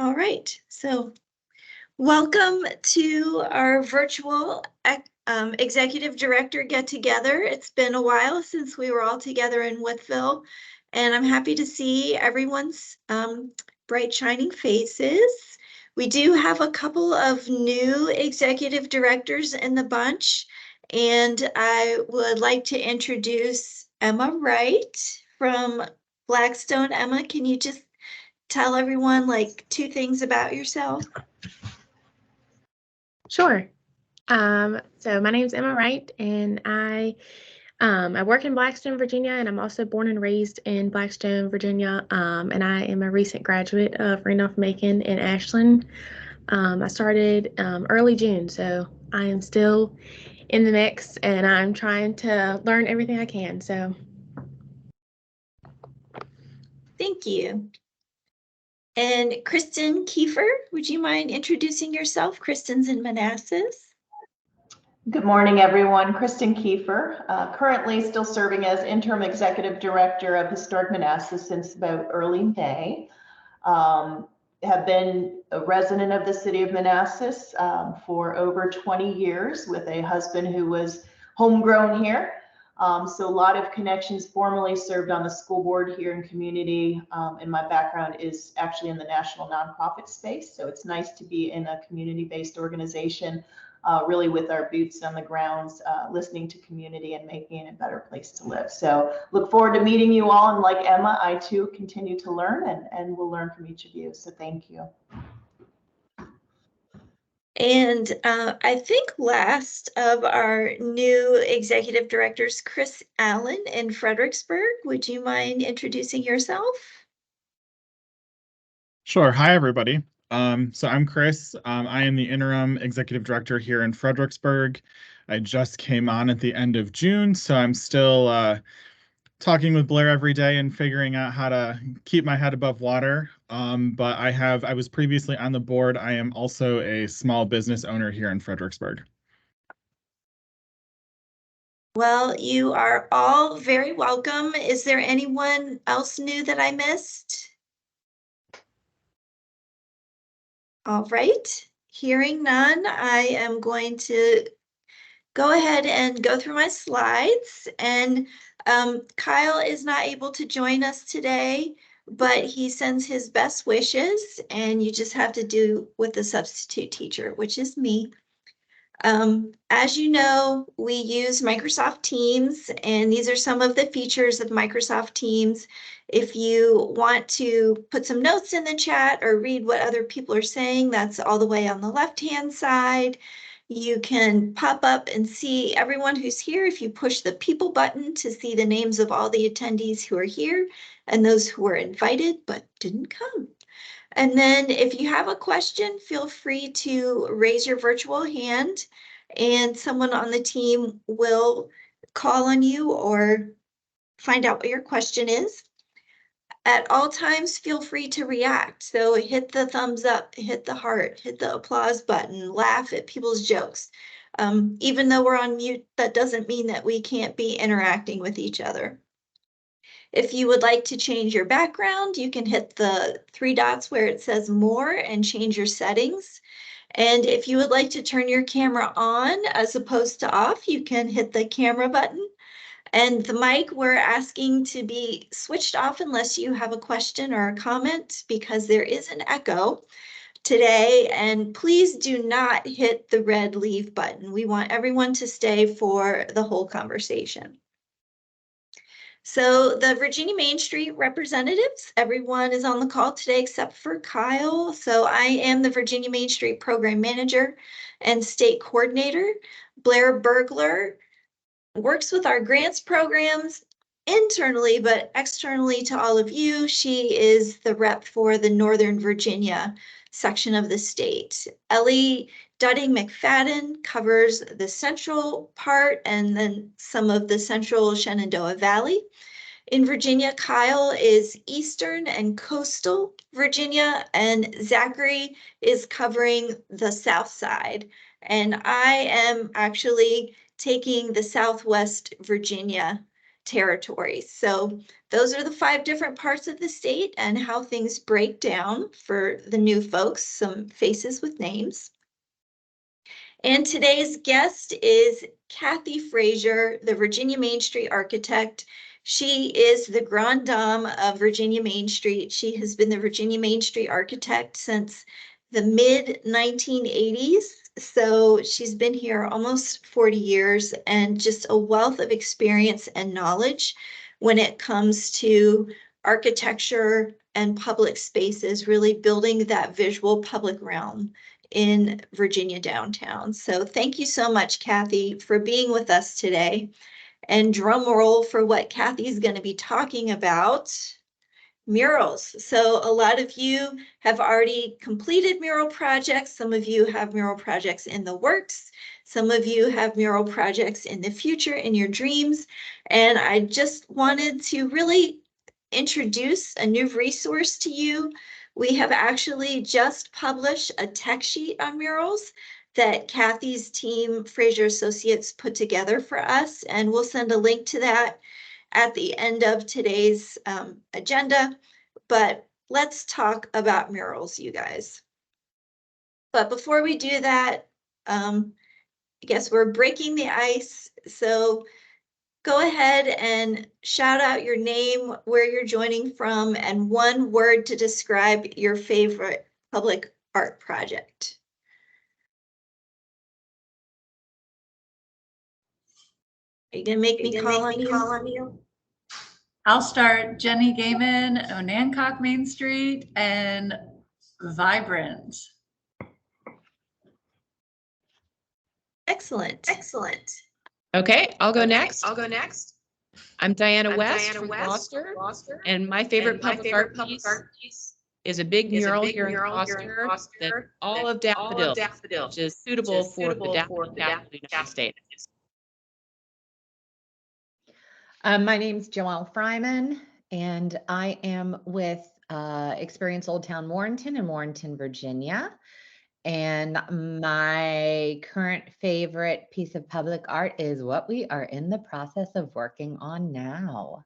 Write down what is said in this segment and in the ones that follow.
All right, so welcome to our virtual executive director get together. It's been a while since we were all together in Woodville, and I'm happy to see everyone's bright shining faces. We do have a couple of new executive directors in the bunch, and I would like to introduce Emma Wright from Blackstone. Emma, can you just tell everyone like 2 things about yourself? Sure. So my name is Emma Wright, and I work in Blackstone, Virginia, and I'm also born and raised in Blackstone, Virginia. And I am a recent graduate of Randolph-Macon in Ashland. I started early June, so I am still in the mix, and I'm trying to learn everything I can. So, thank you. And Kristen Kiefer, would you mind introducing yourself? Kristen's in Manassas. Good morning, everyone. Kristen Kiefer, currently still serving as Interim Executive Director of Historic Manassas since about early May. Have been a resident of the city of Manassas for over 20 years with a husband who was homegrown here. So a lot of connections, formerly served on the school board here in community, and my background is actually in the national nonprofit space. So it's nice to be in a community-based organization, really with our boots on the grounds, listening to community and making it a better place to live. So look forward to meeting you all. And like Emma, I too continue to learn and will learn from each of you. So thank you. And I think last of our new executive directors, Chris Allen in Fredericksburg. Would you mind introducing yourself? Sure. Hi, everybody. So I'm Chris. I am the interim executive director here in Fredericksburg. I just came on at the end of June, so I'm still talking with Blair every day and figuring out how to keep my head above water. But I was previously on the board. I am also a small business owner here in Fredericksburg. Well, you are all very welcome. Is there anyone else new that I missed? All right, hearing none, I am going to go ahead and go through my slides. And Kyle is not able to join us today, but he sends his best wishes, and you just have to do with the substitute teacher, which is me. As you know, we use Microsoft Teams, and these are some of the features of Microsoft Teams. If you want to put some notes in the chat or read what other people are saying, that's all the way on the left-hand side. You can pop up and see everyone who's here if you push the people button to see the names of all the attendees who are here and those who were invited but didn't come. And then if you have a question, feel free to raise your virtual hand and someone on the team will call on you or find out what your question is. At all times, feel free to react. So hit the thumbs up, hit the heart, hit the applause button, laugh at people's jokes. Even though we're on mute, that doesn't mean that we can't be interacting with each other. If you would like to change your background, you can hit the 3 dots where it says more and change your settings. And if you would like to turn your camera on as opposed to off, you can hit the camera button. And the mic, we're asking to be switched off unless you have a question or a comment, because there is an echo today. And please do not hit the red leave button. We want everyone to stay for the whole conversation. So the Virginia Main Street representatives, everyone is on the call today except for Kyle. So I am the Virginia Main Street Program Manager and State Coordinator. Blair Bergler works with our grants programs internally, but externally to all of you. She is the rep for the Northern Virginia section of the state. Ellie Dudding McFadden covers the central part and then some of the central Shenandoah Valley. In Virginia, Kyle is Eastern and Coastal Virginia, and Zachary is covering the South side. And I am actually taking the Southwest Virginia territories. So those are the 5 different parts of the state and how things break down for the new folks, some faces with names. And today's guest is Kathy Frazier, the Virginia Main Street architect. She is the grande dame of Virginia Main Street. She has been the Virginia Main Street architect since the mid-1980s. So she's been here almost 40 years and just a wealth of experience and knowledge when it comes to architecture and public spaces, really building that visual public realm in Virginia downtown. So thank you so much, Kathy, for being with us today. And drum roll for what Kathy's going to be talking about, murals. So a lot of you have already completed mural projects. Some of you have mural projects in the works. Some of you have mural projects in the future, in your dreams. And I just wanted to really introduce a new resource to you. We have actually just published a tech sheet on murals that Kathy's team, Frazier Associates, put together for us, and we'll send a link to that at the end of today's agenda. But let's talk about murals, you guys. But before we do that, I guess we're breaking the ice. So go ahead and shout out your name, where you're joining from, and one word to describe your favorite public art project. Are you gonna make me call on you? I'll start. Jenny Gaiman, Onancock Main Street, and Vibrant. Excellent. Okay, I'll go next. I'm Diana West from Gloucester, and my favorite public art piece is a big mural here in Gloucester that all of daffodils, which is suitable for the daffodil state. My name's Joelle Fryman, and I am with Experience Old Town Warrenton in Warrenton, Virginia. And my current favorite piece of public art is what we are in the process of working on now.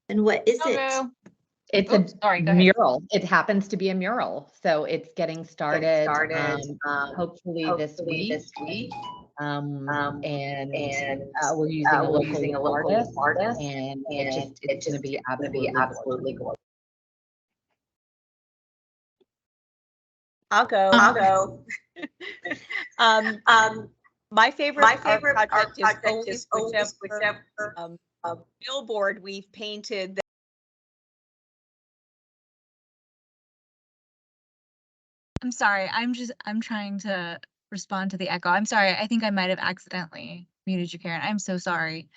And what is it? It's a mural. It happens to be a mural. So it's getting started, hopefully this week. And we're using a local artist, and it's going to be absolutely gorgeous. I'll go. My favorite art project is always whichever billboard we've painted. I'm sorry. I'm trying to respond to the echo. I'm sorry. I think I might have accidentally muted you, Karen. I'm so sorry.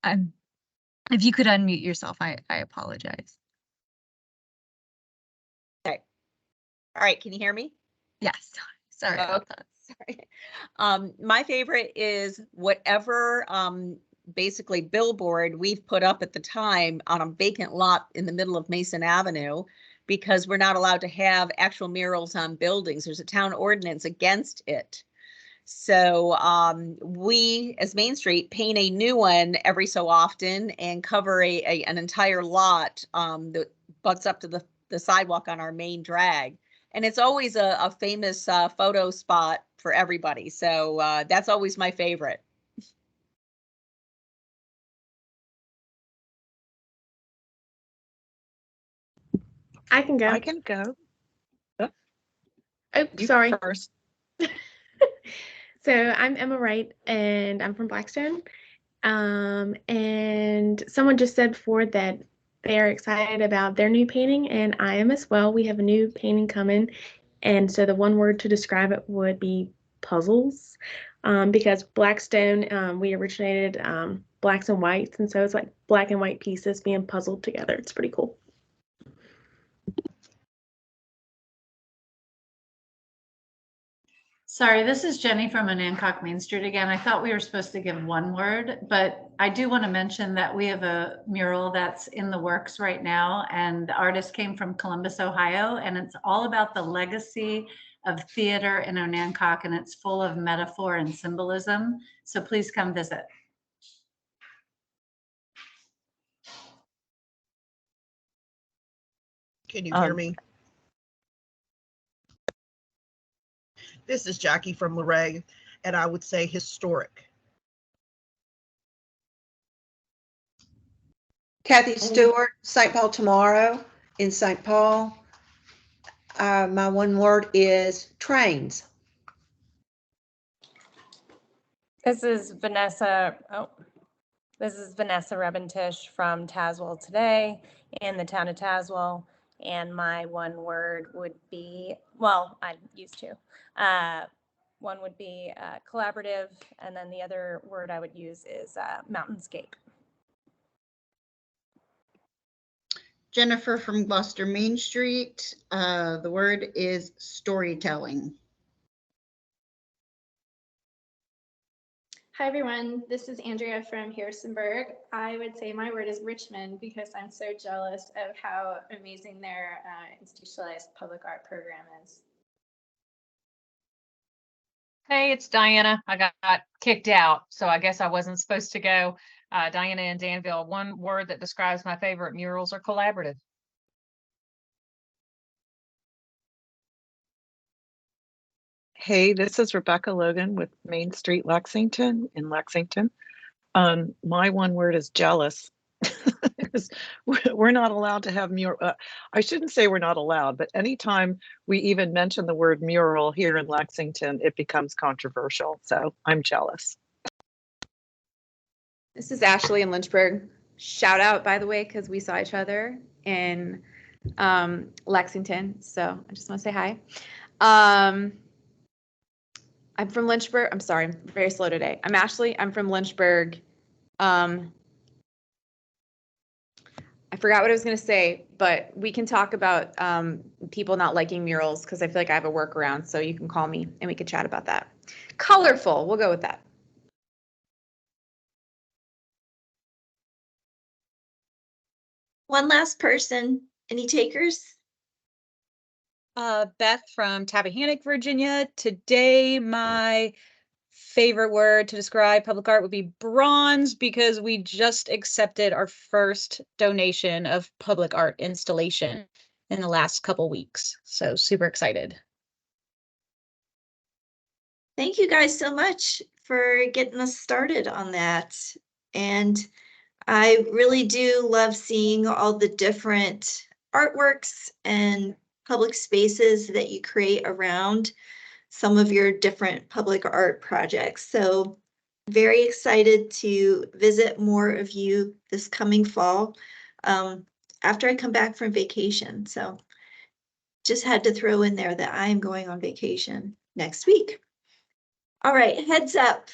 If you could unmute yourself, I apologize. Okay. All right. Can you hear me? Yes. Sorry about that. Sorry. My favorite is whatever basically billboard we've put up at the time on a vacant lot in the middle of Mason Avenue, because we're not allowed to have actual murals on buildings. There's a town ordinance against it. So we, as Main Street, paint a new one every so often and cover an entire lot that butts up to the sidewalk on our main drag. And it's always a famous photo spot for everybody. So that's always my favorite. I can go. I can go. Oh, sorry. First. So I'm Emma Wright, and I'm from Blackstone. And someone just said before that they are excited about their new painting, and I am as well. We have a new painting coming, and so the one word to describe it would be puzzles, because Blackstone, we originated blacks and whites, and so it's like black and white pieces being puzzled together. It's pretty cool. Sorry, this is Jenny from Onancock Main Street again. I thought we were supposed to give one word, but I do want to mention that we have a mural that's in the works right now, and the artist came from Columbus, Ohio, and it's all about the legacy of theater in Onancock, and it's full of metaphor and symbolism. So please come visit. Can you hear me? This is Jackie from Luray, and I would say historic. Kathy Stewart, St. Paul Tomorrow in St. Paul. My one word is trains. This is Vanessa. This is Vanessa Rebentish from Tazewell Today in the town of Tazewell. And my one word would be, well, I used to. One would be collaborative, and then the other word I would use is mountainscape. Jennifer from Gloucester Main Street. The word is storytelling. Hi everyone, this is Andrea from Harrisonburg. I would say my word is Richmond because I'm so jealous of how amazing their institutionalized public art program is. Hey, it's Diana. I got kicked out, so I guess I wasn't supposed to go. Diana in Danville. One word that describes my favorite murals are collaborative. Hey, this is Rebecca Logan with Main Street Lexington in Lexington. My one word is jealous. Because we're not allowed to have mural. I shouldn't say we're not allowed, but anytime we even mention the word mural here in Lexington, it becomes controversial. So I'm jealous. This is Ashley in Lynchburg. Shout out, by the way, because we saw each other in Lexington. So I just want to say hi. I'm from Lynchburg. I'm sorry, I'm very slow today. I'm Ashley. I'm from Lynchburg. I forgot what I was going to say, but we can talk about people not liking murals because I feel like I have a workaround. So you can call me and we can chat about that. Colorful. We'll go with that. One last person. Any takers? Beth from Tappahannock, Virginia. Today, my favorite word to describe public art would be bronze because we just accepted our first donation of public art installation in the last couple weeks. So super excited. Thank you guys so much for getting us started on that. And I really do love seeing all the different artworks and public spaces that you create around some of your different public art projects. So very excited to visit more of you this coming fall after I come back from vacation. So just had to throw in there that I'm going on vacation next week. All right, heads up.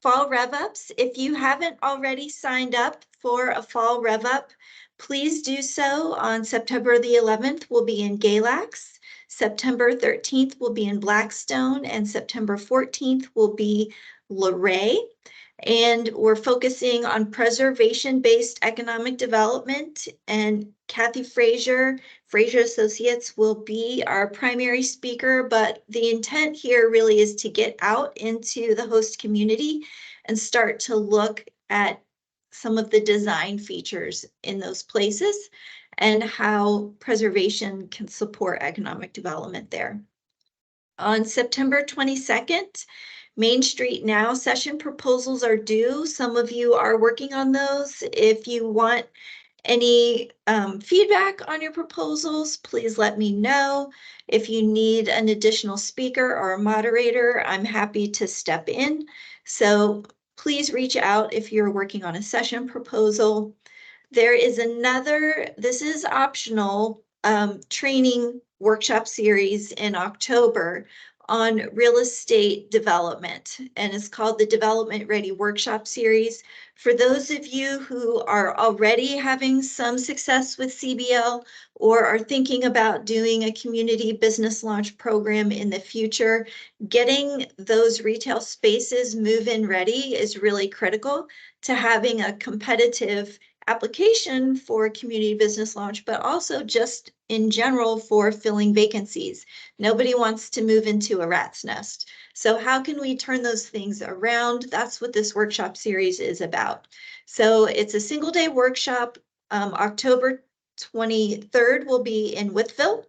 Fall rev-ups. If you haven't already signed up for a fall rev-up, please do so on September the 11th. We'll be in Galax. September 13th will be in Blackstone, and September 14th will be Luray. And we're focusing on preservation-based economic development, and Kathy Frazier Associates will be our primary speaker, but the intent here really is to get out into the host community and start to look at some of the design features in those places and how preservation can support economic development there. On September 22nd, Main Street Now session proposals are due. Some of you are working on those. If you want any feedback on your proposals, please let me know. If you need an additional speaker or a moderator, I'm happy to step in. So please reach out if you're working on a session proposal. There is another, this is optional, training workshop series in October on real estate development, and it's called the Development Ready Workshop Series. For those of you who are already having some success with CBL or are thinking about doing a community business launch program in the future, getting those retail spaces move-in ready is really critical to having a competitive application for community business launch, but also just in general for filling vacancies. Nobody wants to move into a rat's nest. So how can we turn those things around? That's what this workshop series is about. So it's a single day workshop. October 23rd will be in Wytheville.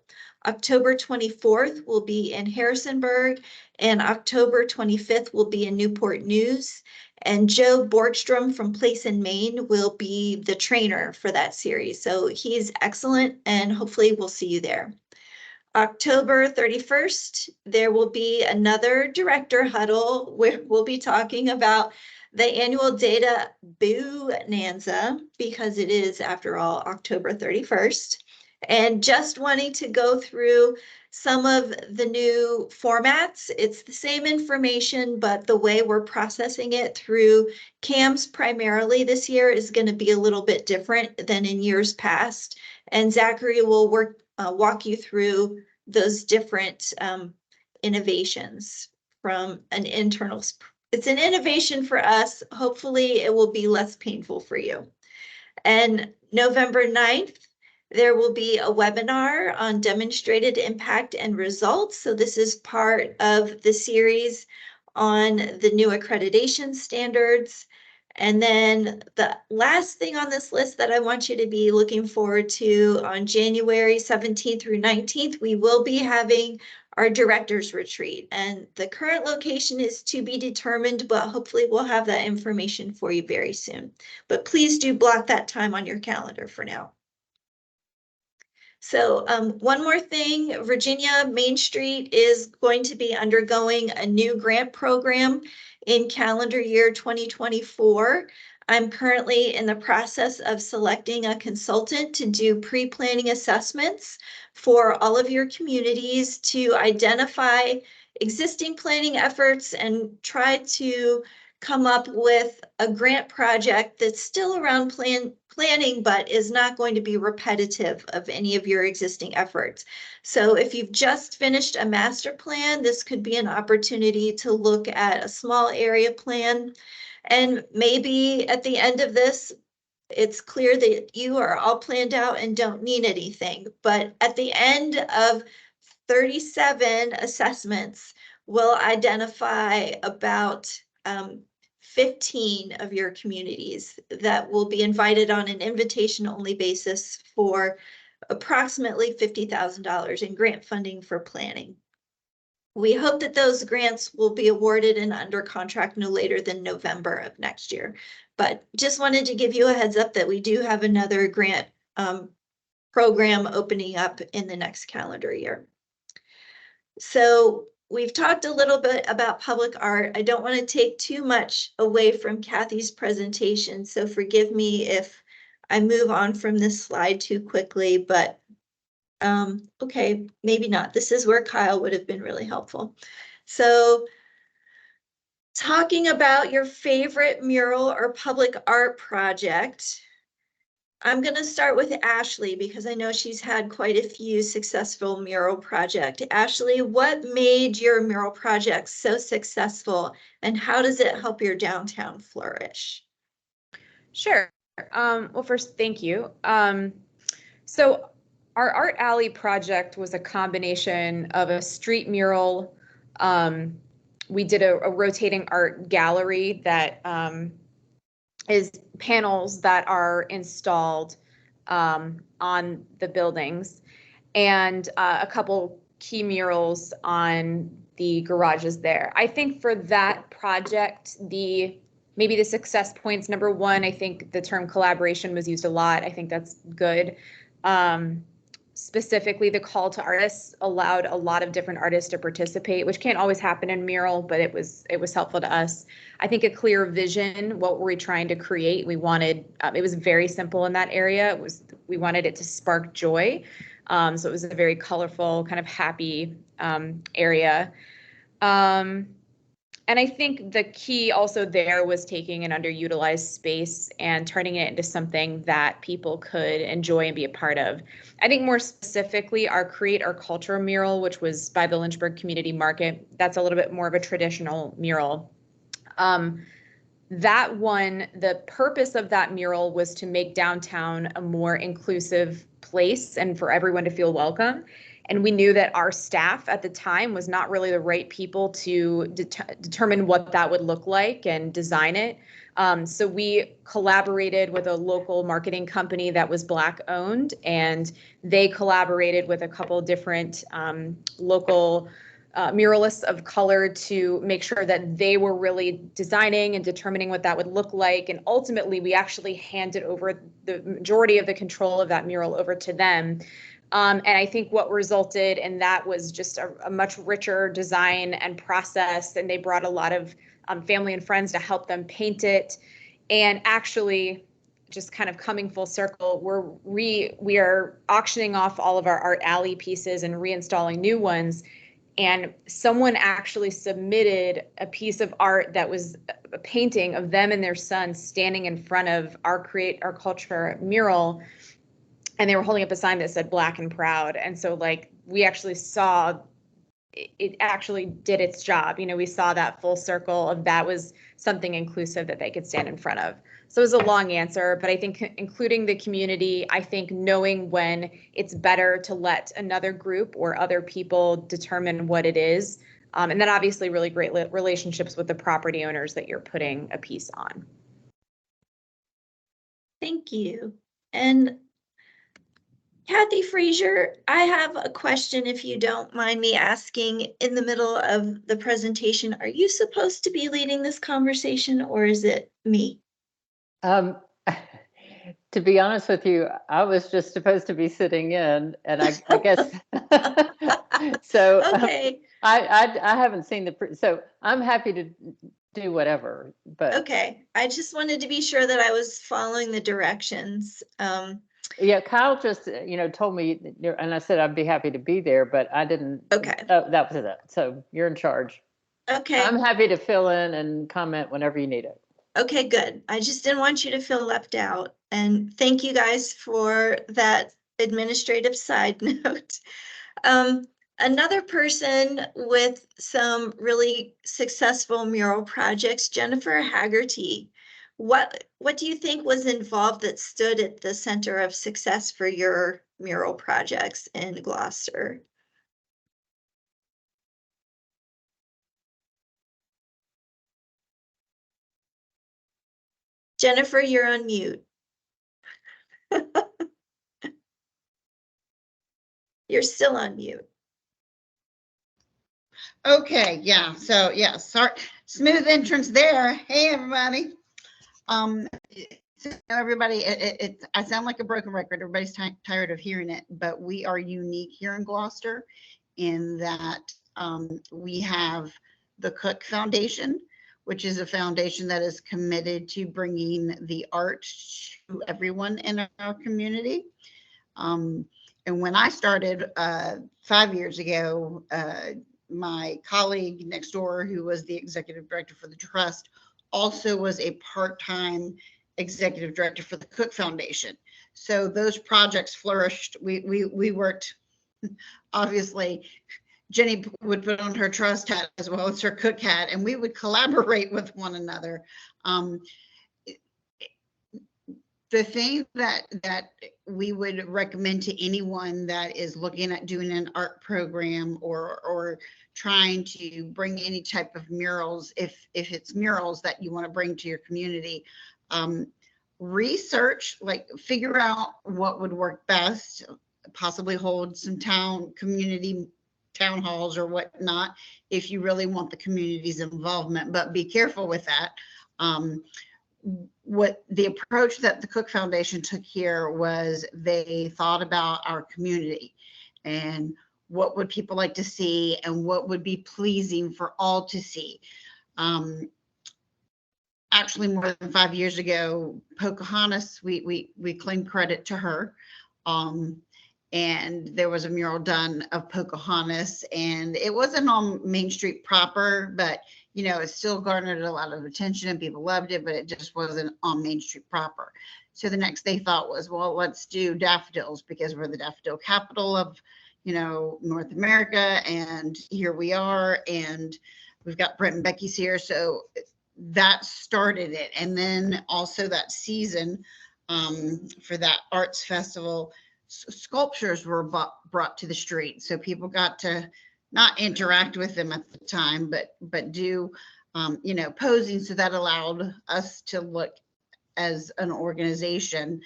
October 24th will be in Harrisonburg, and October 25th will be in Newport News. And Joe Borgstrom from Place in Maine will be the trainer for that series. So he's excellent, and hopefully we'll see you there. October 31st, there will be another director huddle where we'll be talking about the annual data bonanza, because it is, after all, October 31st. And just wanting to go through some of the new formats. It's the same information, but the way we're processing it through CAMS primarily this year is going to be a little bit different than in years past. And Zachary will walk you through those different innovations from an internal. It's an innovation for us. Hopefully it will be less painful for you. And November 9th, there will be a webinar on demonstrated impact and results. So this is part of the series on the new accreditation standards. And then the last thing on this list that I want you to be looking forward to, on January 17th through 19th, we will be having our director's retreat. And the current location is to be determined, but hopefully we'll have that information for you very soon. But please do block that time on your calendar for now. So one more thing, Virginia Main Street is going to be undergoing a new grant program in calendar year 2024. I'm currently in the process of selecting a consultant to do pre-planning assessments for all of your communities to identify existing planning efforts and try to come up with a grant project that's still around planning, but is not going to be repetitive of any of your existing efforts. So if you've just finished a master plan, this could be an opportunity to look at a small area plan. And maybe at the end of this, it's clear that you are all planned out and don't need anything. But at the end of 37 assessments, we'll identify about 15 of your communities that will be invited on an invitation-only basis for approximately $50,000 in grant funding for planning. We hope that those grants will be awarded and under contract no later than November of next year. But just wanted to give you a heads up that we do have another grant program opening up in the next calendar year. So we've talked a little bit about public art. I don't want to take too much away from Kathy's presentation, so forgive me if I move on from this slide too quickly, but okay, maybe not. This is where Kyle would have been really helpful. So talking about your favorite mural or public art project, I'm going to start with Ashley because I know she's had quite a few successful mural projects. Ashley, what made your mural project so successful and how does it help your downtown flourish? Sure. Well, first, thank you. So our Art Alley project was a combination of a street mural. We did a rotating art gallery that is panels that are installed on the buildings, and a couple key murals on the garages there. I think for that project, maybe the success points, number one, I think the term collaboration was used a lot. I think that's good. Specifically, the call to artists allowed a lot of different artists to participate, which can't always happen in mural, but it was helpful to us. I think a clear vision, what were we trying to create? We wanted, it was very simple in that area. We wanted it to spark joy. So it was a very colorful, kind of happy area. And I think the key also there was taking an underutilized space and turning it into something that people could enjoy and be a part of. I think more specifically, our Create Our Culture mural, which was by the Lynchburg Community Market, that's a little bit more of a traditional mural. That one, the purpose of that mural was to make downtown a more inclusive place and for everyone to feel welcome. And we knew that our staff at the time was not really the right people to determine what that would look like and design it. So we collaborated with a local marketing company that was Black owned, and they collaborated with a couple different local muralists of color to make sure that they were really designing and determining what that would look like. And ultimately, we actually handed over the majority of the control of that mural over to them. And I think what resulted in that was just a much richer design and process. And they brought a lot of family and friends to help them paint it. And actually, just kind of coming full circle, we are auctioning off all of our art alley pieces and reinstalling new ones. And someone actually submitted a piece of art that was a painting of them and their son standing in front of our Create Our Culture mural. And they were holding up a sign that said Black and Proud. And so like, we actually saw it actually did its job. You know, we saw that full circle of that was something inclusive that they could stand in front of. So it was a long answer, but I think including the community, I think knowing when it's better to let another group or other people determine what it is. And then obviously really great relationships with the property owners that you're putting a piece on. Thank you. And Kathy Frazier, I have a question, if you don't mind me asking in the middle of the presentation. Are you supposed to be leading this conversation, or is it me? To be honest with you, I was just supposed to be sitting in, and I guess so. Okay. I haven't seen so I'm happy to do whatever. But okay, I just wanted to be sure that I was following the directions. Yeah, Kyle just told me, and I said I'd be happy to be there, but I didn't. Okay. That was it. So you're in charge. Okay. I'm happy to fill in and comment whenever you need it. Okay, good. I just didn't want you to feel left out. And thank you guys for that administrative side note. Another person with some really successful mural projects, Jennifer Haggerty. What do you think was involved that stood at the center of success for your mural projects in Gloucester? Jennifer, you're on mute. You're still on mute. Okay, yeah, so yeah, sorry, smooth entrance there. Hey, everybody. So everybody, I sound like a broken record. Everybody's tired of hearing it, but we are unique here in Gloucester in that we have the Cook Foundation, which is a foundation that is committed to bringing the art to everyone in our community. And when I started 5 years ago, my colleague next door, who was the executive director for the trust, also was a part-time executive director for the Cook Foundation. So those projects flourished. We worked, obviously, Jenny would put on her trust hat as well as her Cook hat, and we would collaborate with one another. The thing that we would recommend to anyone that is looking at doing an art program or trying to bring any type of murals, if it's murals that you want to bring to your community, research, like figure out what would work best, possibly hold some community town halls or whatnot if you really want the community's involvement, but be careful with that. What the approach that the Cook Foundation took here was they thought about our community and what would people like to see and what would be pleasing for all to see. Actually, more than 5 years ago, Pocahontas, we claim credit to her. And there was a mural done of Pocahontas, and it wasn't on Main Street proper, but it still garnered a lot of attention and people loved it, but it just wasn't on Main Street proper. So the next they thought was, well, let's do daffodils because we're the daffodil capital of, North America. And here we are, and we've got Brent and Becky's here. So that started it. And then also that season for that arts festival, sculptures were brought to the street. So people got to not interact with them at the time, but do, you know, posing. So that allowed us to look as an organization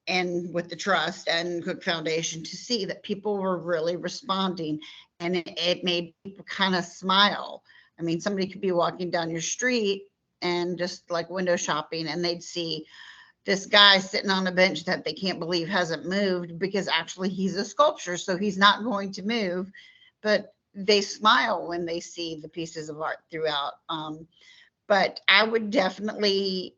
and with the trust and Cook Foundation to see that people were really responding, and it made people kind of smile. I mean, somebody could be walking down your street and just like window shopping, and they'd see this guy sitting on a bench that they can't believe hasn't moved, because actually he's a sculpture, so he's not going to move, but they smile when they see the pieces of art throughout. But I would definitely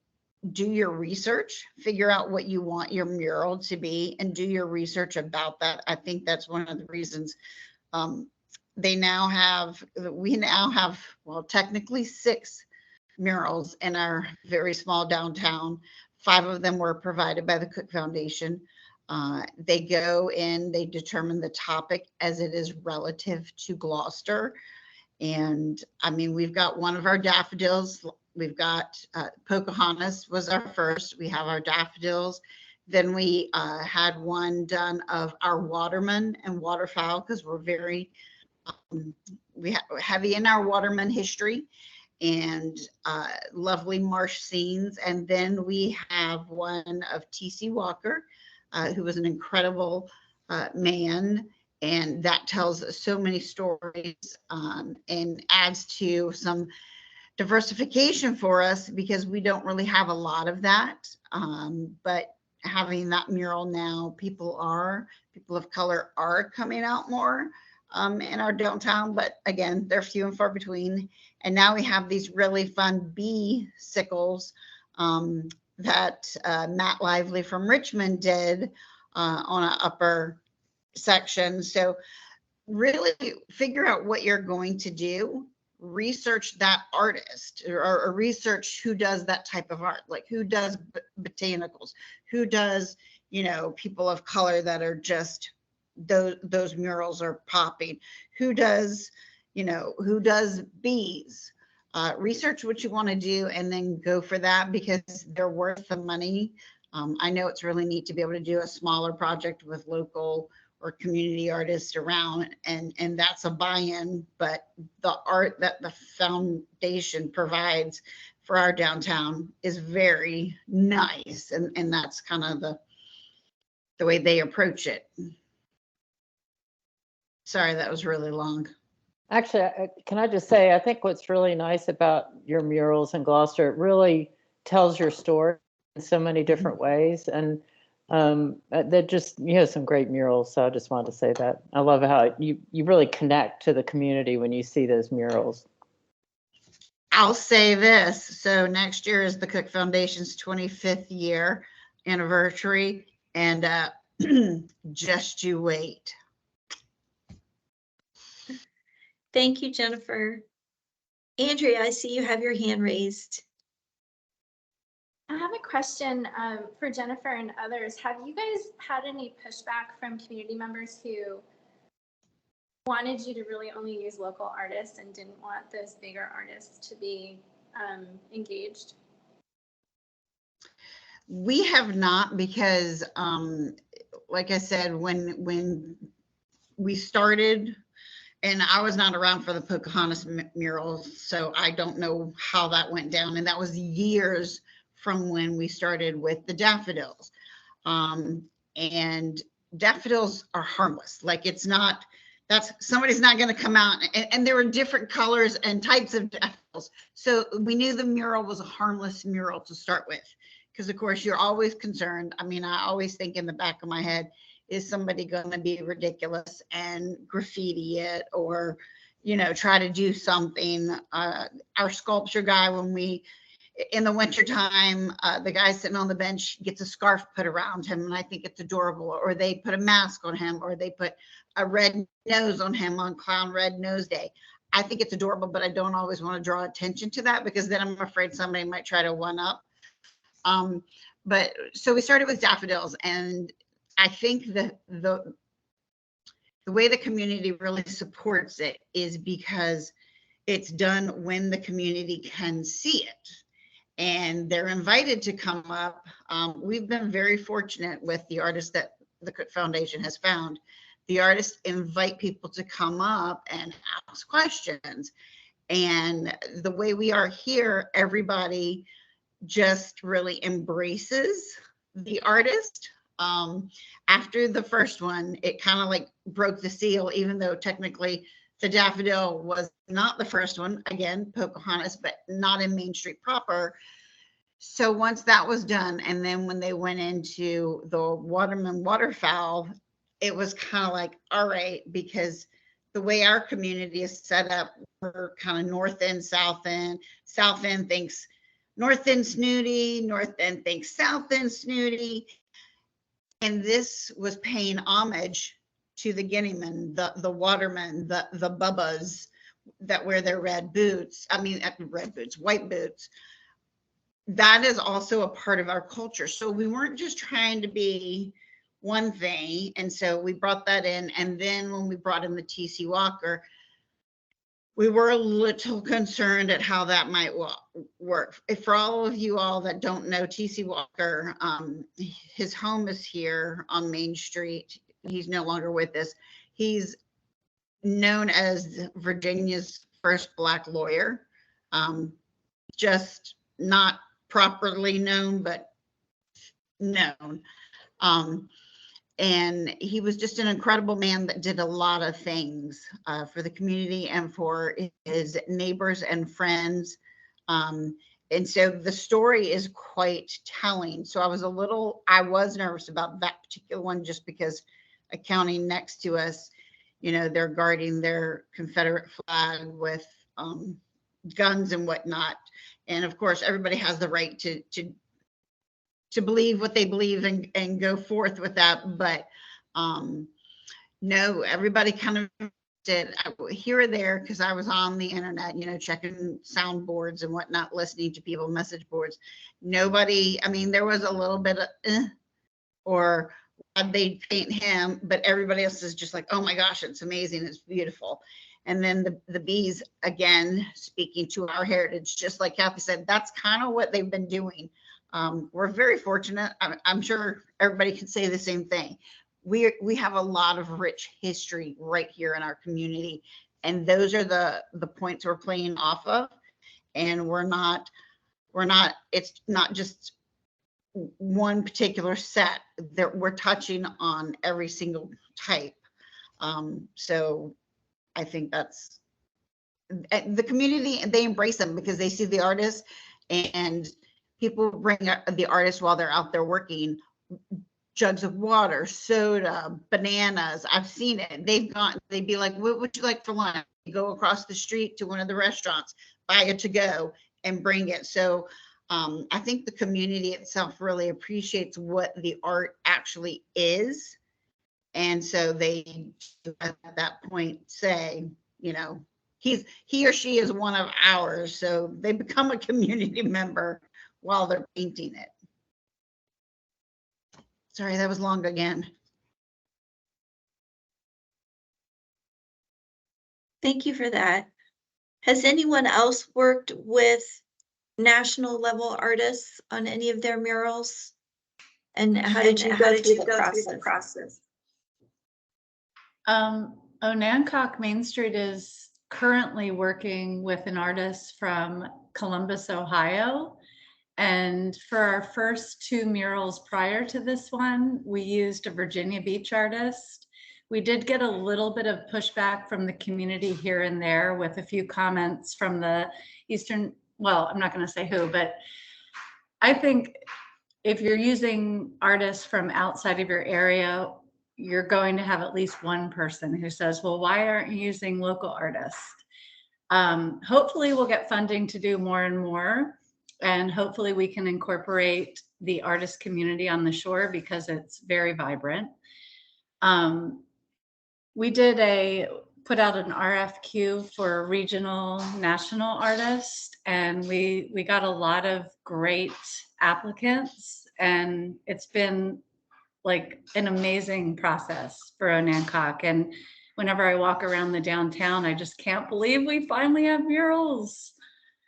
do your research, figure out what you want your mural to be, and do your research about that. I think that's one of the reasons we now have, well, technically 6 murals in our very small downtown. 5 of them were provided by the Cook Foundation. They go in, they determine the topic as it is relative to Gloucester. And I mean, we've got one of our daffodils. We've got Pocahontas was our first. We have our daffodils. Then we had one done of our watermen and waterfowl, because we're very heavy in our waterman history and lovely marsh scenes. And then we have one of T.C. Walker, who was an incredible man. And that tells so many stories and adds to some diversification for us, because we don't really have a lot of that. But having that mural now, people of color are coming out more in our downtown, but again, they're few and far between. And now we have these really fun bee sickles that Matt Lively from Richmond did on an upper section. So really figure out what you're going to do, research that artist, or research who does that type of art, like who does botanicals, who does, you know, people of color that are just those murals are popping, who does, you know, who does bees. Research what you want to do and then go for that, because they're worth the money. I know it's really neat to be able to do a smaller project with local or community artists around, and that's a buy-in, but the art that the foundation provides for our downtown is very nice, and that's kind of the way they approach it. Sorry, that was really long. Actually, can I just say, I think what's really nice about your murals in Gloucester, it really tells your story in so many different ways. And they're just, you have some great murals. So I just wanted to say that. I love how you really connect to the community when you see those murals. I'll say this. So next year is the Cook Foundation's 25th year anniversary. And just you wait. Thank you, Jennifer. Andrea, I see you have your hand raised. I have a question for Jennifer and others. Have you guys had any pushback from community members who wanted you to really only use local artists and didn't want those bigger artists to be engaged? We have not, because like I said, when we started, and I was not around for the Pocahontas mural, so I don't know how that went down. And that was years from when we started with the daffodils. And daffodils are harmless. Like, it's not, somebody's not going to come out, and there were different colors and types of daffodils. So we knew the mural was a harmless mural to start with, because of course you're always concerned. I mean, I always think in the back of my head, is somebody going to be ridiculous and graffiti it, or, you know, try to do something? Our sculpture guy, when we, in the wintertime, the guy sitting on the bench gets a scarf put around him, and I think it's adorable. Or they put a mask on him, or they put a red nose on him on Clown Red Nose Day. I think it's adorable, but I don't always want to draw attention to that, because then I'm afraid somebody might try to one up. But so we started with daffodils, and I think that the way the community really supports it is because It's done when the community can see it, and they're invited to come up. We've been very fortunate with the artists that the Cook Foundation has found. The artists invite people to come up and ask questions. And the way we are here, everybody just really embraces the artist. After the first one, it kind of like broke the seal, even though technically the daffodil was not the first one. Again, Pocahontas, but not in Main Street proper. So once that was done, and then when they went into the Waterman waterfowl, it was kind of like, all right, because the way our community is set up, we're kind of north end, south end. South end thinks north end snooty, north end thinks south end snooty. And this was paying homage to the guineamen, the watermen, the bubbas that wear their red boots. I mean, red boots, white boots. That is also a part of our culture. So we weren't just trying to be one thing. And so we brought that in. And then when we brought in the TC Walker, we were a little concerned at how that might work. For all of you all that don't know TC Walker, his home is here on Main Street. He's no longer with us. He's known as Virginia's first Black lawyer. Just not properly known, but known. And he was just an incredible man that did a lot of things for the community and for his neighbors and friends. And so the story is quite telling. So I was nervous about that particular one, just because a county next to us, you know, they're guarding their Confederate flag with guns and whatnot. And of course, everybody has the right to believe what they believe and go forth with that. But no, everybody kind of did here or there, because I was on the internet, you know, checking soundboards and whatnot, listening to people, message boards. Nobody, I mean, there was a little bit of, or they paint him, but everybody else is just like, oh my gosh, it's amazing, it's beautiful. And then the bees, again, speaking to our heritage, just like Kathy said, that's kind of what they've been doing. We're very fortunate. I'm sure everybody can say the same thing. We have a lot of rich history right here in our community, and those are the points we're playing off of. And it's not just one particular set that we're touching on every single type. So I think that's the community, they embrace them because they see the artists, and people bring the artists while they're out there working, jugs of water, soda, bananas. I've seen it. They'd be like, what would you like for lunch? You go across the street to one of the restaurants, buy it to go and bring it. So I think the community itself really appreciates what the art actually is. And so they, at that point, say, you know, he or she is one of ours. So they become a community member while they're painting it. Sorry, that was long again. Thank you for that. Has anyone else worked with national level artists on any of their murals? And how did you go through the process? Onancock Main Street is currently working with an artist from Columbus, Ohio. And for our first two murals prior to this one, we used a Virginia Beach artist. We did get a little bit of pushback from the community here and there with a few comments from the Eastern, well, I'm not going to say who, but I think if you're using artists from outside of your area, you're going to have at least one person who says, well, why aren't you using local artists? Hopefully we'll get funding to do more and more. And hopefully we can incorporate the artist community on the shore because it's very vibrant. We put out an RFQ for regional national artists, and we got a lot of great applicants, and it's been like an amazing process for Onancock. And whenever I walk around the downtown, I just can't believe we finally have murals.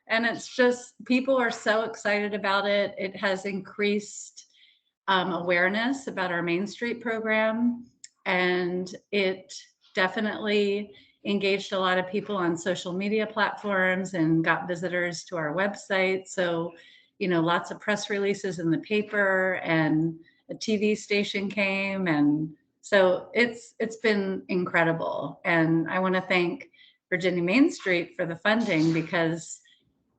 And it's just, people are so excited about it. It has increased awareness about our Main Street program, and it definitely engaged a lot of people on social media platforms and got visitors to our website. So, you know, lots of press releases in the paper, and a TV station came, and so it's been incredible. And I want to thank Virginia Main Street for the funding, because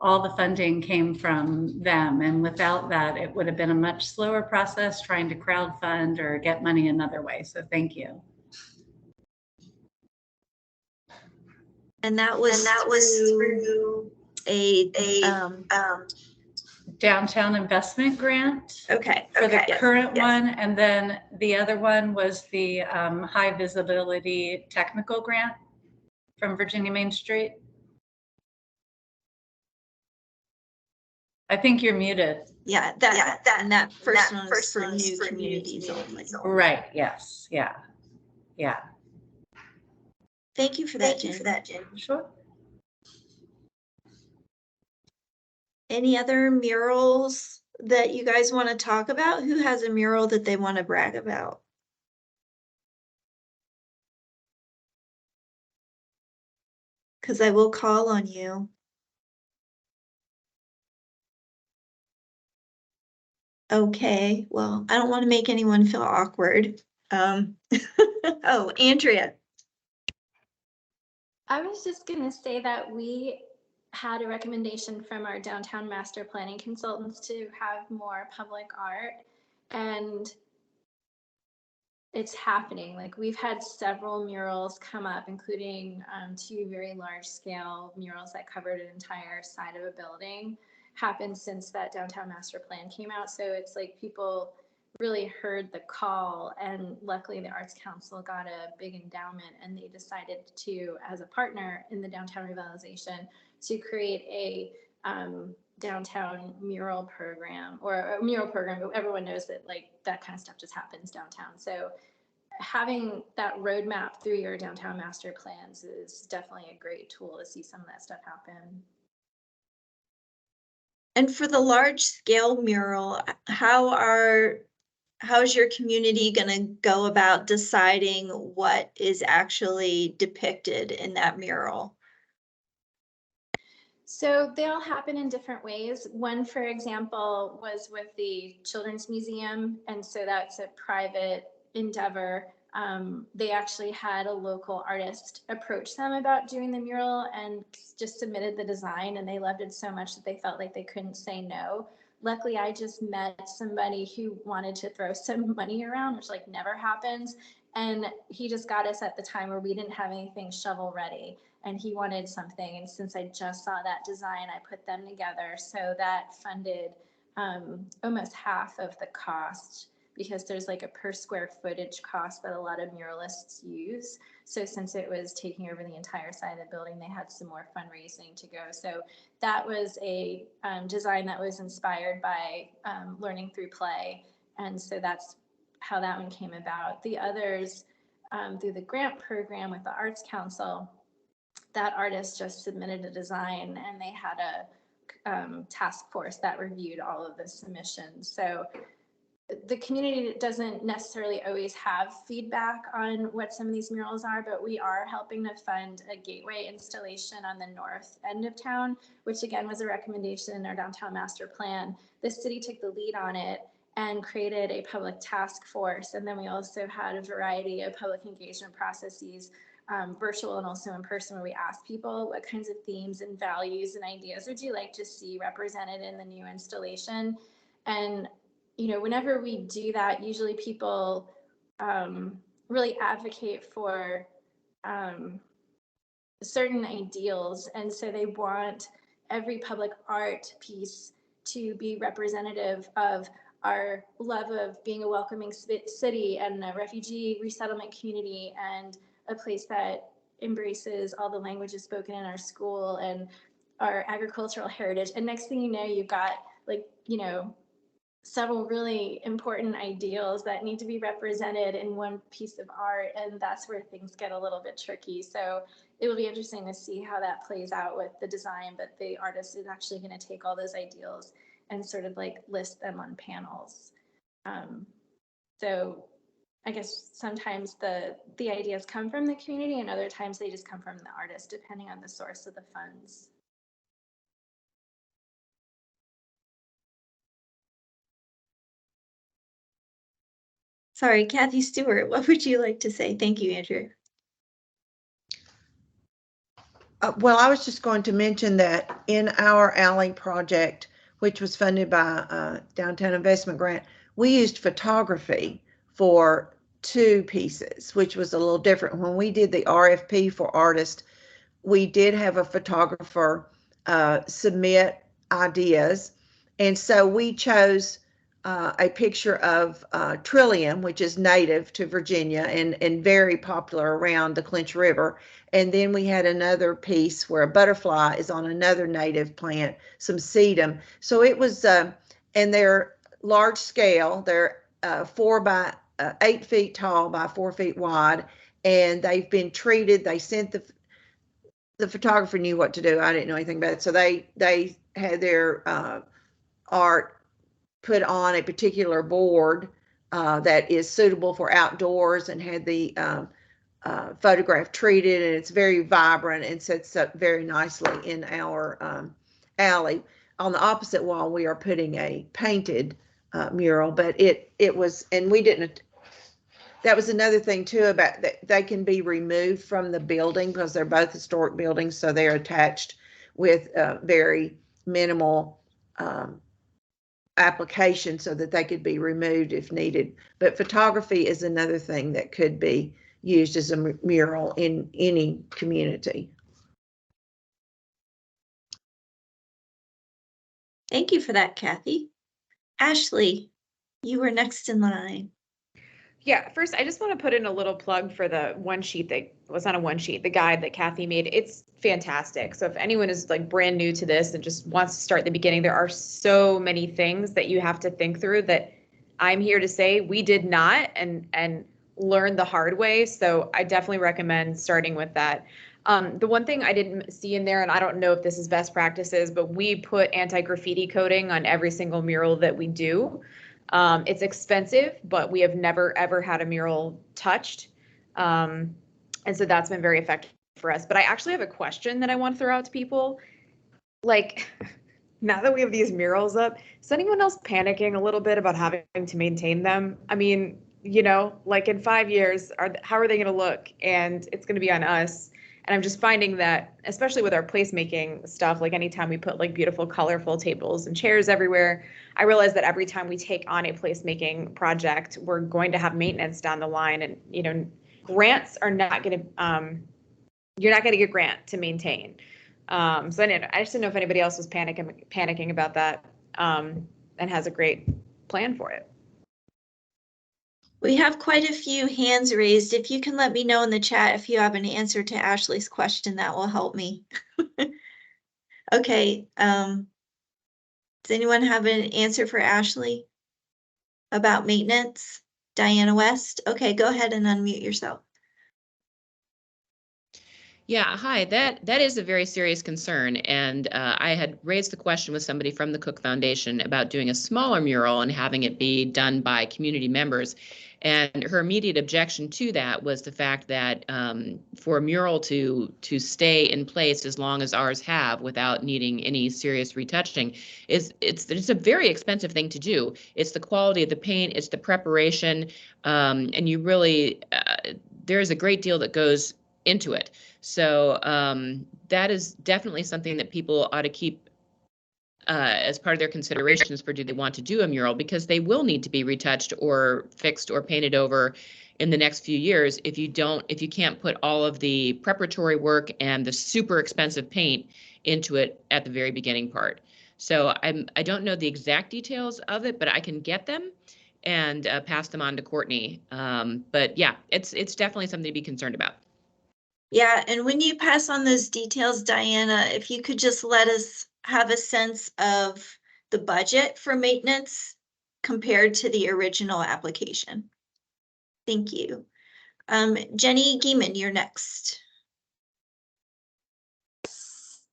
all the funding came from them. And without that, it would have been a much slower process trying to crowdfund or get money another way. So thank you. And that was through a downtown investment grant. Okay. For the Yes, current yes. one. And then the other one was the high visibility technical grant from Virginia Main Street. I think you're muted. Yeah, that first one is for new communities only. Right, yes, yeah, yeah. Thank you for that, Jen. Sure. Any other murals that you guys want to talk about? Who has a mural that they want to brag about? Because I will call on you. Okay, well, I don't want to make anyone feel awkward. Oh, Andrea. I was just going to say that we had a recommendation from our downtown master planning consultants to have more public art, and it's happening. Like, we've had several murals come up, including 2 very large scale murals that covered an entire side of a building, happened since that downtown master plan came out. So it's like people really heard the call, and luckily the Arts Council got a big endowment, and they decided to, as a partner in the downtown revitalization, to create a downtown mural program, or a mural program, but everyone knows that like that kind of stuff just happens downtown. So having that roadmap through your downtown master plans is definitely a great tool to see some of that stuff happen. And for the large scale mural, how's your community going to go about deciding what is actually depicted in that mural? So they all happen in different ways. One, for example, was with the Children's Museum, and so that's a private endeavor. They actually had a local artist approach them about doing the mural and just submitted the design, and they loved it so much that they felt like they couldn't say no. Luckily, I just met somebody who wanted to throw some money around, which like never happens. And he just got us at the time where we didn't have anything shovel ready, and he wanted something. And since I just saw that design, I put them together. So that funded almost half of the cost, because there's like a per square footage cost that a lot of muralists use. So since it was taking over the entire side of the building, they had some more fundraising to go. So that was a design that was inspired by learning through play. And so that's how that one came about. The others, through the grant program with the Arts Council, that artist just submitted a design, and they had a task force that reviewed all of the submissions. So the community doesn't necessarily always have feedback on what some of these murals are, but we are helping to fund a gateway installation on the north end of town, which again was a recommendation in our downtown master plan. The city took the lead on it and created a public task force. And then we also had a variety of public engagement processes, virtual and also in person, where we asked people what kinds of themes and values and ideas would you like to see represented in the new installation. And you know, whenever we do that, usually people really advocate for certain ideals. And so they want every public art piece to be representative of our love of being a welcoming city and a refugee resettlement community, and a place that embraces all the languages spoken in our school and our agricultural heritage. And next thing you know, you've got like, you know, several really important ideals that need to be represented in one piece of art, and that's where things get a little bit tricky. So it will be interesting to see how that plays out with the design, but the artist is actually going to take all those ideals and sort of like list them on panels. So I guess sometimes the ideas come from the community, and other times they just come from the artist, depending on the source of the funds. Sorry, Kathy Stewart, what would you like to say? Thank you, Andrew. Well, I was just going to mention that in our alley project, which was funded by Downtown Investment Grant, we used photography for 2 pieces, which was a little different. When we did the RFP for artists, we did have a photographer submit ideas. And so we chose a picture of Trillium, which is native to Virginia and very popular around the Clinch River. And then we had another piece where a butterfly is on another native plant, some sedum. So it was, and they're large scale. They're 8 feet tall by 4 feet wide, and they've been treated. They sent the photographer knew what to do. I didn't know anything about it. So they had their art put on a particular board that is suitable for outdoors, and had the photograph treated, and it's very vibrant and sets up very nicely in our alley. On the opposite wall, we are putting a painted mural, but it was, and we didn't. That was another thing too, about that they can be removed from the building because they're both historic buildings, so they're attached with very minimal application so that they could be removed if needed. But photography is another thing that could be used as a mural in any community. Thank you for that, Kathy. Ashley, you were next in line. Yeah, first, I just want to put in a little plug for the one sheet that was not a one sheet, the guide that Kathy made. It's fantastic. So if anyone is like brand new to this and just wants to start at the beginning, there are so many things that you have to think through that I'm here to say we did not and learn the hard way. So I definitely recommend starting with that. The one thing I didn't see in there, and I don't know if this is best practices, but we put anti-graffiti coating on every single mural that we do. It's expensive, but we have never, ever had a mural touched. And so that's been very effective for us. But I actually have a question that I want to throw out to people. Like, now that we have these murals up, is anyone else panicking a little bit about having to maintain them? I mean, you know, like in 5 years, how are they going to look? And it's going to be on us. And I'm just finding that, especially with our placemaking stuff, like anytime we put like beautiful, colorful tables and chairs everywhere, I realize that every time we take on a placemaking project, we're going to have maintenance down the line. And, you know, grants are not going to, you're not going to get a grant to maintain. So I just didn't know if anybody else was panicking about that and has a great plan for it. We have quite a few hands raised. If you can let me know in the chat if you have an answer to Ashley's question, that will help me. Okay. Does anyone have an answer for Ashley about maintenance? Diana West? Okay, go ahead and unmute yourself. Yeah, hi, that is a very serious concern. And I had raised the question with somebody from the Cook Foundation about doing a smaller mural and having it be done by community members. And her immediate objection to that was the fact that for a mural to stay in place as long as ours have without needing any serious retouching, it's a very expensive thing to do. It's the quality of the paint, it's the preparation, and you really, there's a great deal that goes into it. So that is definitely something that people ought to keep as part of their considerations for do they want to do a mural, because they will need to be retouched or fixed or painted over in the next few years if you can't put all of the preparatory work and the super expensive paint into it at the very beginning part. So I don't know the exact details of it, but I can get them and pass them on to Courtney. But yeah, it's definitely something to be concerned about. Yeah, and when you pass on those details, Diana, if you could just let us have a sense of the budget for maintenance compared to the original application. Thank you. Jenny Geeman, you're next.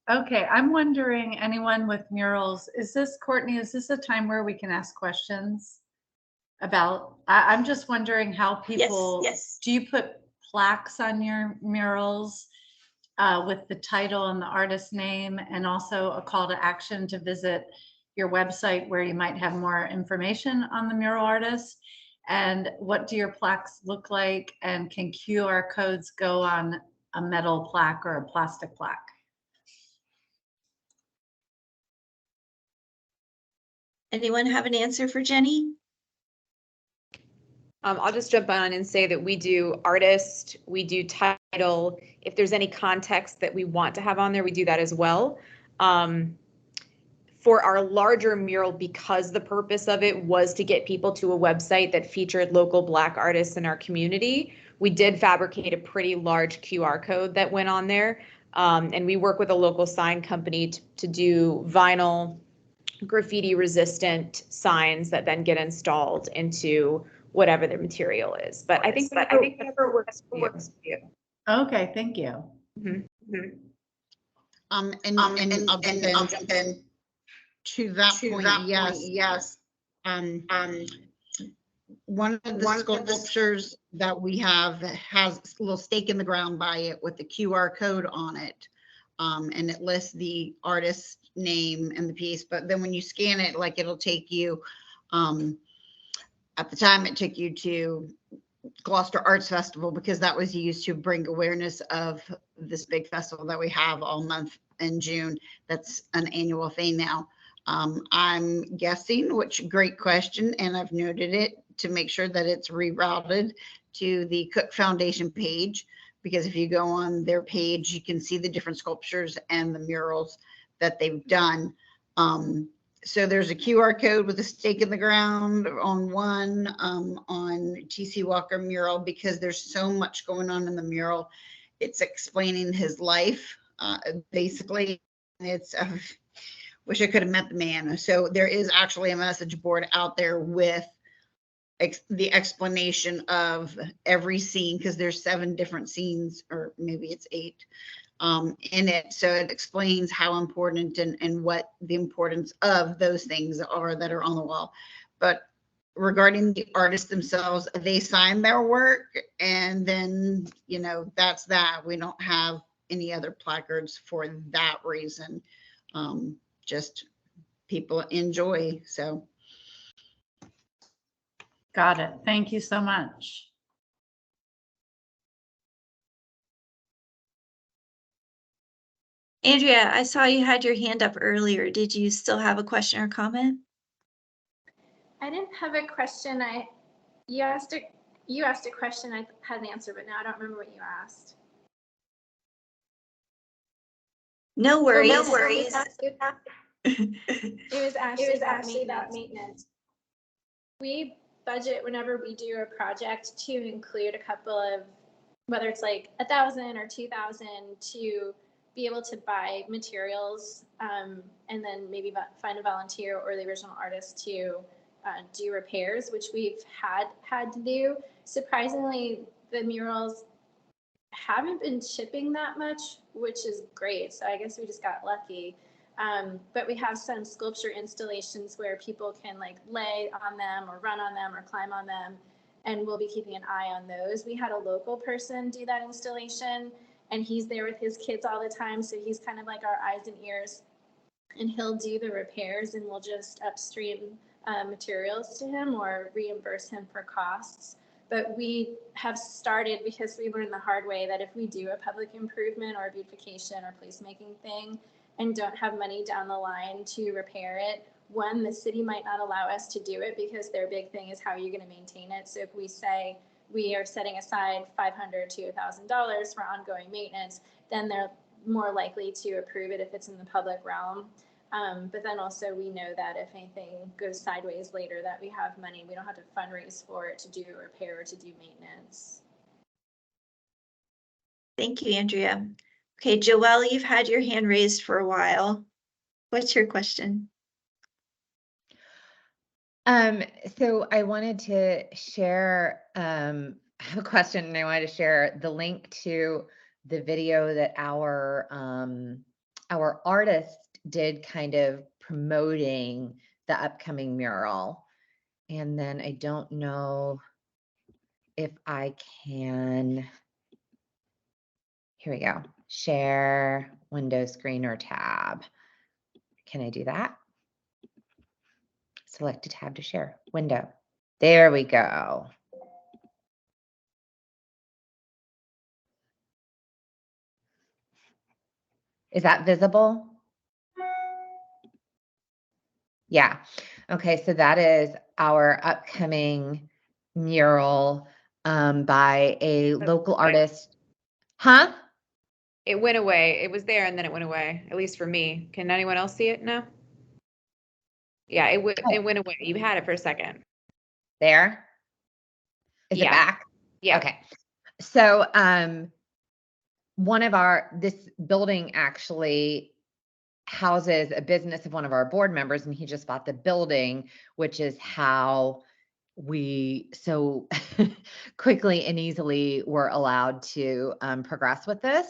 Okay, I'm wondering, anyone with murals, is this, Courtney, is this a time where we can ask questions about, I'm just wondering how people, Yes. do you put plaques on your murals with the title and the artist name, and also a call to action to visit your website where you might have more information on the mural artist? And what do your plaques look like? And can QR codes go on a metal plaque or a plastic plaque? Anyone have an answer for Jenny? I'll just jump on and say that we do artist, we do title. If there's any context that we want to have on there, we do that as well. For our larger mural, because the purpose of it was to get people to a website that featured local Black artists in our community, we did fabricate a pretty large QR code that went on there. And we work with a local sign company to do vinyl graffiti resistant signs that then get installed into whatever the material is. But I think whatever works for you. Okay, thank you. Mhm. And I'll jump in to that point. Yes. One of the sculptures that we have has a little stake in the ground by it with the QR code on it. And it lists the artist's name and the piece, but then when you scan it, like it'll take you, at the time it took you to Gloucester Arts Festival, because that was used to bring awareness of this big festival that we have all month in June. That's an annual thing now. I'm guessing, which great question, and I've noted it to make sure that it's rerouted to the Cook Foundation page, because if you go on their page, you can see the different sculptures and the murals that they've done. So there's a QR code with a stake in the ground on one, on TC Walker mural, because there's so much going on in the mural. It's explaining his life, basically. It's, wish I could have met the man. So there is actually a message board out there with the explanation of every scene, because there's 7 different scenes, or maybe it's 8. In it. So it explains how important and what the importance of those things are that are on the wall. But regarding the artists themselves, they sign their work, and then, you know, that's that. We don't have any other placards for that reason. Just people enjoy. So. Got it. Thank you so much. Andrea, I saw you had your hand up earlier. Did you still have a question or comment? I didn't have a question. You asked a question. I had an answer, but now I don't remember what you asked. No worries. No worries. It was actually about maintenance. We budget whenever we do a project to include a couple of, whether it's like 1,000 or 2,000, to be able to buy materials, and then maybe find a volunteer or the original artist to do repairs, which we've had to do. Surprisingly, the murals haven't been shipping that much, which is great. So I guess we just got lucky. But we have some sculpture installations where people can like lay on them or run on them or climb on them, and we'll be keeping an eye on those. We had a local person do that installation, and he's there with his kids all the time, so he's kind of like our eyes and ears, and he'll do the repairs, and we'll just upstream materials to him or reimburse him for costs. But we have started, because we learned the hard way, that if we do a public improvement or a beautification or placemaking thing and don't have money down the line to repair it, one, the city might not allow us to do it, because their big thing is how are you going to maintain it. So if we say we are setting aside $500 to $1,000 for ongoing maintenance, then they're more likely to approve it if it's in the public realm. But then also we know that if anything goes sideways later, that we have money. We don't have to fundraise for it to do a repair or to do maintenance. Thank you, Andrea. Okay, Joelle, you've had your hand raised for a while. What's your question? So I wanted to share, I have a question, and I wanted to share the link to the video that our artist did, kind of promoting the upcoming mural. And then I don't know if I can, here we go, share window, screen, or tab. Can I do that? Select a tab to share, window. There we go. Is that visible? Yeah. Okay, so that is our upcoming mural by a local artist. Huh? It went away. It was there and then it went away, at least for me. Can anyone else see it now? Yeah, it went away. You had it for a second. There? Is it back? Yeah. Okay. So this building actually houses a business of one of our board members, and he just bought the building, which is how we so quickly and easily were allowed to progress with this.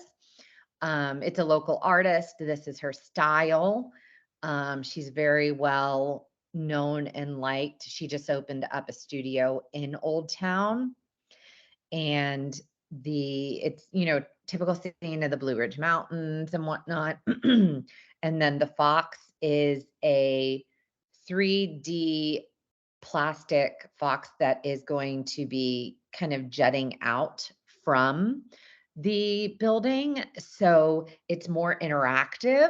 It's a local artist. This is her style. She's very well known and liked. She just opened up a studio in Old Town, and it's typical scene of the Blue Ridge Mountains and whatnot. And then the fox is a 3D plastic fox that is going to be kind of jutting out from the building. So it's more interactive,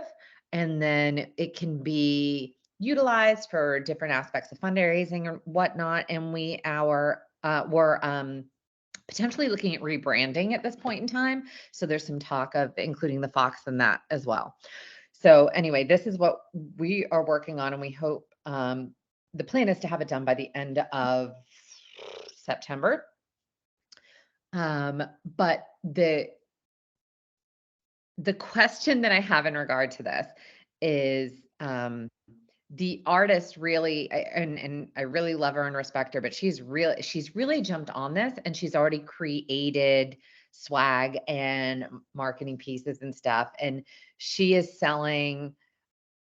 and then it can be utilized for different aspects of fundraising or whatnot. And we're potentially looking at rebranding at this point in time. So there's some talk of including the fox in that as well. So anyway, this is what we are working on, and we hope the plan is to have it done by the end of September. But the question that I have in regard to this is the artist really, and I really love her and respect her, but she's really jumped on this, and she's already created swag and marketing pieces and stuff. And she is selling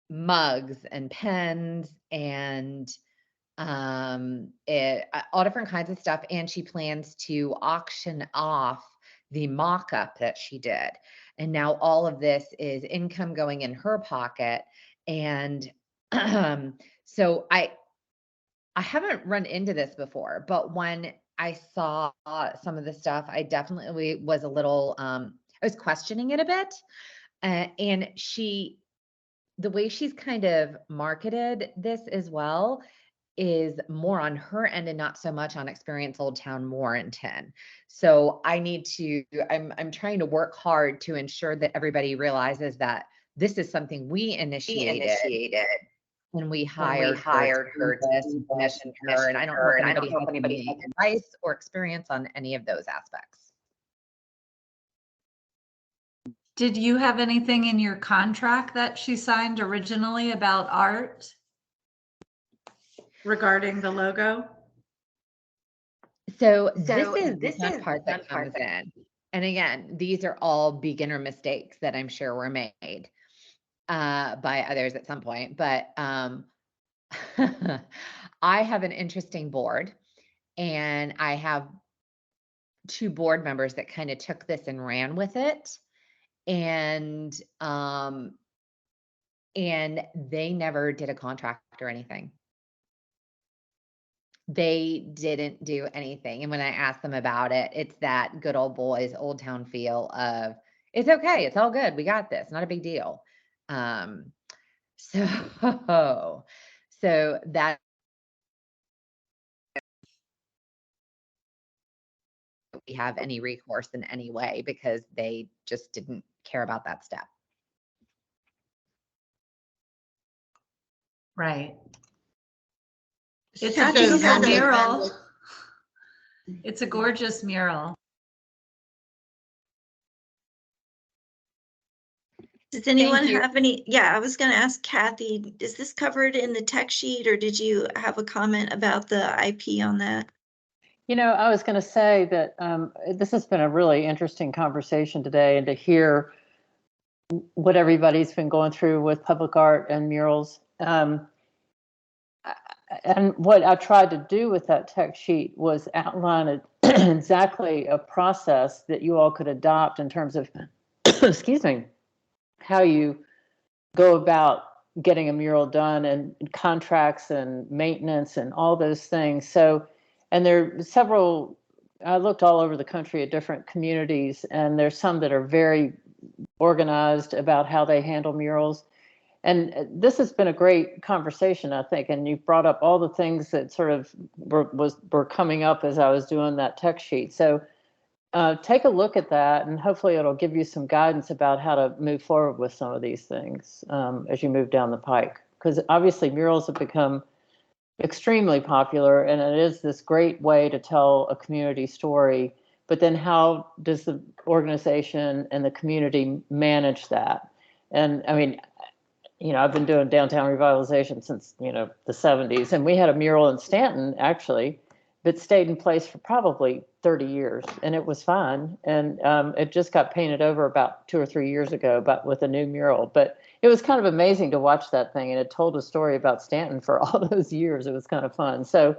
mugs and pens and all different kinds of stuff. And she plans to auction off the mock-up that she did. And now all of this is income going in her pocket. And so I haven't run into this before, but when I saw some of the stuff, I definitely was a little, I was questioning it a bit. And the way she's kind of marketed this as well is more on her end and not so much on Experience Old Town Warrenton. So I'm trying to work hard to ensure that everybody realizes that this is something we initiated. When we hired her to do this and her, and I don't know if anybody has advice or experience on any of those aspects. Did you have anything in your contract that she signed originally about art regarding the logo? So this is the part that comes in. And again, these are all beginner mistakes that I'm sure were made by others at some point. But I have an interesting board, and I have 2 board members that kind of took this and ran with it. And they never did a contract or anything. They didn't do anything. And when I asked them about it, it's that good old boys, Old Town feel of, it's okay, it's all good, we got this, not a big deal. So that we have any recourse in any way, because they just didn't care about that step. Right. It's a beautiful mural. It's a gorgeous mural. Does anyone you. have any? Yeah, I was going to ask Kathy, is this covered in the tech sheet, or did you have a comment about the IP on that? You know, I was going to say that this has been a really interesting conversation today, and to hear what everybody's been going through with public art and murals. And what I tried to do with that tech sheet was outline exactly a process that you all could adopt in terms of, excuse me, how you go about getting a mural done, and contracts and maintenance and all those things. So, and there are several, I looked all over the country at different communities, and there's some that are very organized about how they handle murals. And this has been a great conversation, I think, and you've brought up all the things that sort of were coming up as I was doing that tech sheet. So take a look at that, and hopefully it'll give you some guidance about how to move forward with some of these things as you move down the pike. Because obviously murals have become extremely popular, and it is this great way to tell a community story. But then how does the organization and the community manage that? And I mean, you know, I've been doing downtown revitalization since, you know, the 70s, and we had a mural in Stanton actually that stayed in place for probably 30 years, and it was fine. And it just got painted over about 2 or 3 years ago, but with a new mural. But it was kind of amazing to watch that thing, and it told a story about Stanton for all those years. It was kind of fun. So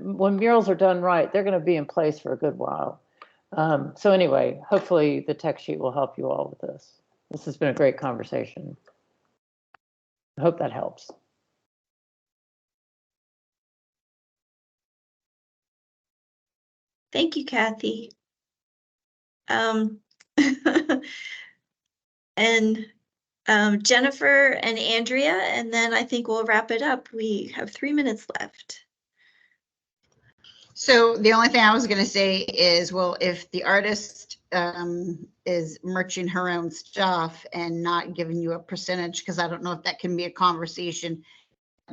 when murals are done right, they're going to be in place for a good while. So anyway, hopefully the tech sheet will help you all with this. This has been a great conversation. I hope that helps. Thank you, Kathy. And Jennifer and Andrea, and then I think we'll wrap it up. We have 3 minutes left. So the only thing I was going to say is, well, if the artist is merching her own stuff and not giving you a percentage, because I don't know if that can be a conversation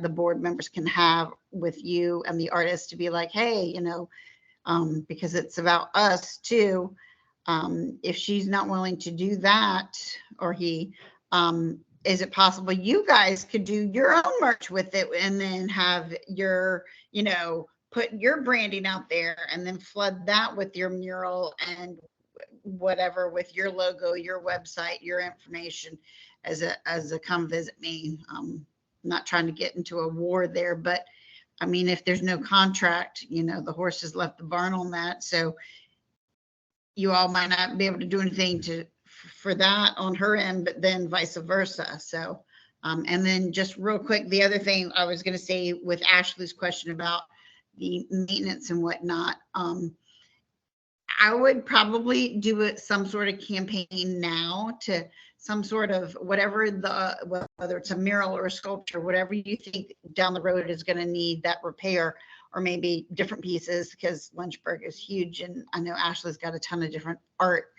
the board members can have with you and the artist, to be like, hey, you know, because it's about us too. If she's not willing to do that, or he, is it possible you guys could do your own merch with it and then have your, you know, put your branding out there and then flood that with your mural and whatever with your logo, your website, your information as a come visit me. Not trying to get into a war there, but I mean, if there's no contract, you know, the horse has left the barn on that. So you all might not be able to do anything for that on her end, but then vice versa. So, and then just real quick, the other thing I was going to say with Ashley's question about the maintenance and whatnot, I would probably do some sort of campaign now to some sort of whatever whether it's a mural or a sculpture, whatever you think down the road is going to need that repair, or maybe different pieces, because Lynchburg is huge and I know Ashley's got a ton of different art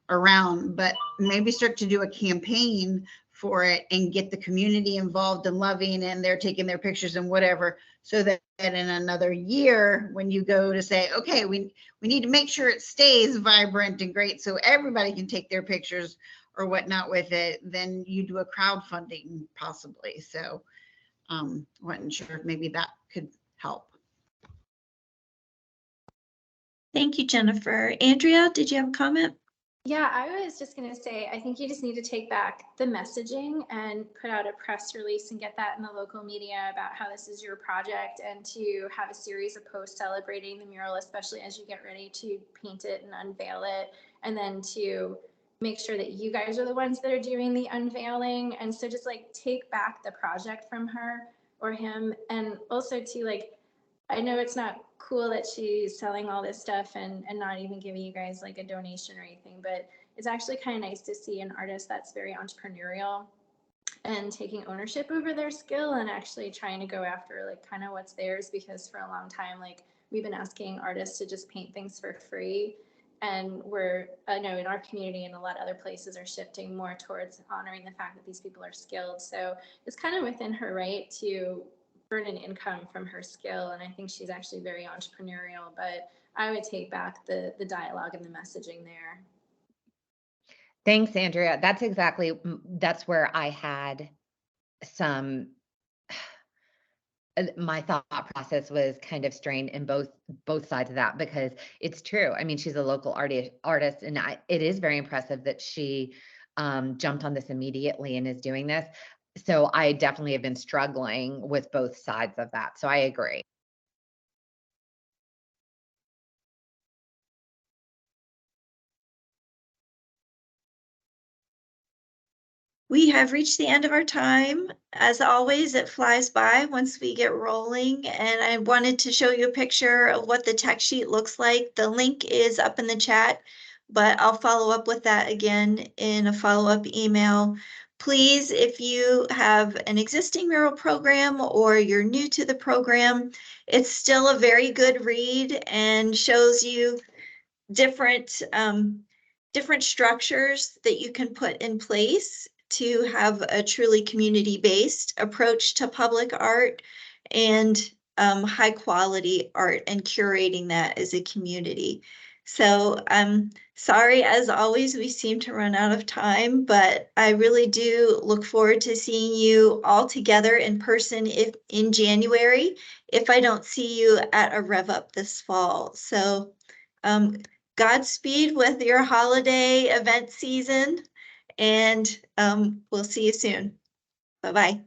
around, but maybe start to do a campaign for it and get the community involved and loving, and they're taking their pictures and whatever, so that in another year when you go to say, okay, we need to make sure it stays vibrant and great so everybody can take their pictures or whatnot with it, then you do a crowdfunding possibly. So wasn't sure if maybe that could help. Thank you, Jennifer. Andrea, did you have a comment? Yeah, I was just going to say, I think you just need to take back the messaging and put out a press release and get that in the local media about how this is your project, and to have a series of posts celebrating the mural, especially as you get ready to paint it and unveil it, and then to make sure that you guys are the ones that are doing the unveiling. And so just like take back the project from her or him. And also to like, I know it's not cool that she's selling all this stuff and not even giving you guys like a donation or anything, but it's actually kind of nice to see an artist that's very entrepreneurial and taking ownership over their skill and actually trying to go after like kind of what's theirs, because for a long time, like we've been asking artists to just paint things for free. And I know in our community and a lot of other places are shifting more towards honoring the fact that these people are skilled. So it's kind of within her right to earn an income from her skill. And I think she's actually very entrepreneurial, but I would take back the dialogue and the messaging there. Thanks, Andrea. That's exactly, that's where I had some, my thought process was kind of strained in both sides of that, because it's true. I mean, she's a local artist, and it is very impressive that she jumped on this immediately and is doing this. So I definitely have been struggling with both sides of that. So I agree. We have reached the end of our time. As always, it flies by once we get rolling, and I wanted to show you a picture of what the tech sheet looks like. The link is up in the chat, but I'll follow up with that again in a follow-up email. Please, if you have an existing mural program or you're new to the program, it's still a very good read and shows you different structures that you can put in place to have a truly community-based approach to public art and high quality art, and curating that as a community. So I'm sorry, as always, we seem to run out of time, but I really do look forward to seeing you all together in person in January, if I don't see you at a Rev Up this fall. So Godspeed with your holiday event season, and we'll see you soon. Bye-bye.